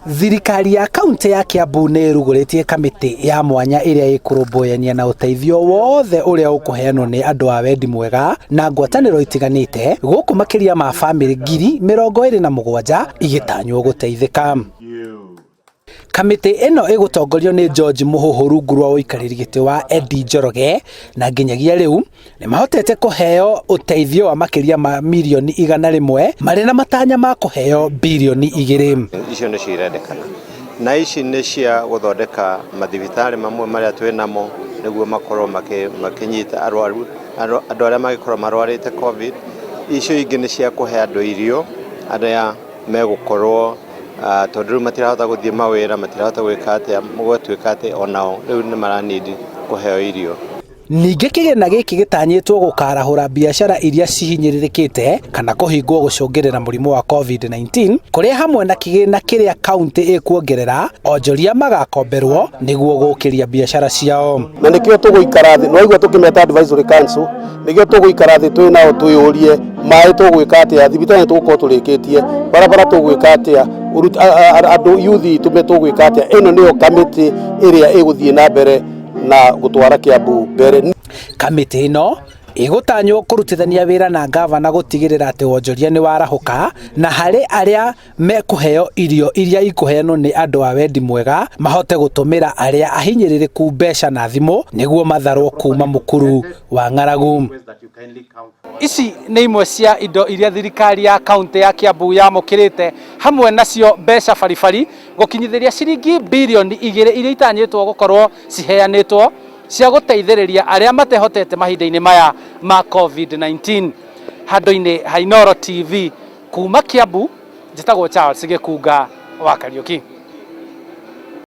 Thirikari ya kaunti ya Kiambu nĩ ĩrugũrĩtie kamiti ya mwanya ĩrĩa ĩkũrũmbũyania na uteithio wothe ũrĩa ukuheanwo nĩ andũ a wendi mwega na ngwatanĩro itiganĩte gũkũ makĩria ma famĩlĩ 27,000 igĩtanywo gũteithĩka. Kamiti ĩno ĩgũtongorio nĩ George Mũhũhũ rungu rwa ũikarĩri gĩtĩ wa Eddie Njoroge na nginyagia rĩu nĩ mahotete kũheo uteithio wa makĩria ma milioni 100 marĩ na matanya ma kũheo bilioni 2. Icio nĩ cirendekana na ici nĩ cia gũthondeka mathibitarĩ mamwe marĩa twĩ namo nĩguo makorwo makĩnyita arwaru andũ arĩa magĩkorwo marwarĩte covid. Icio ingĩ nĩ cia kũhe andũ irio arĩa megũkorwo tondũ matirahota gũthiĩ mawĩra, matirahota gwĩka atĩa, mũgwatuĩka atĩ onao rĩu nĩ maranidi kũheo irio. Ningĩ kĩgĩna gĩkĩ gĩtanyĩtwo gũkarahũra biacara iria cihinyĩrĩrĩkĩte kana kũhingwo gũcũngĩrĩra mũrimũ wa COVID-19, kũrĩa hamwe na kĩgĩna kĩrĩa kaunti ĩkuongerera onjoria magakomberwo nĩguo gũkĩria biacara ciao. Na nĩkĩo tũgũikara thĩ, no igua tũkĩmeta advisory council, nĩkĩo tũgũikara thĩ twĩ nao twĩyũrie maĩ tũgwĩka atĩa, thibitarĩ tũgũkorwo tũrĩkĩtie, barabara tũgwĩka atĩa, andũ yuthi tũgwĩka atĩa. Ĩno nĩyo kamiti ĩrĩa ĩgũthiĩ na mbere na gũtwara Kiambu mbere. Kamiti ĩno ĩgũtanywo kũrutithania wĩra na gavana gũtigĩrĩra atĩ wonjoria nĩ warahũka na harĩ arĩa mekũheo irio iria ikũheanwo nĩ andũ a wendi mwega mahote gũtũmĩra arĩa ahinyĩrĩrĩku mbeca na thimũ nĩguo matharwo kuma mũkuru wa ng'aragu. Ici nĩ imwe cia indo iria thirikari ya kaunti ya Kiambu yamũkĩrĩte, hamwe nacio mbeca baribari gũkinyithĩria ciringi bilioni 2 iria itanyĩtwo gũkorwo ciheanĩtwo cia gũteithĩrĩria arĩa matehotete mahinda-inĩ maya ma COVID-19. Handũ-inĩ ha Inooro TV kuma Kiambu, njĩtagwo Charles Gĩkunga wa Kariũki.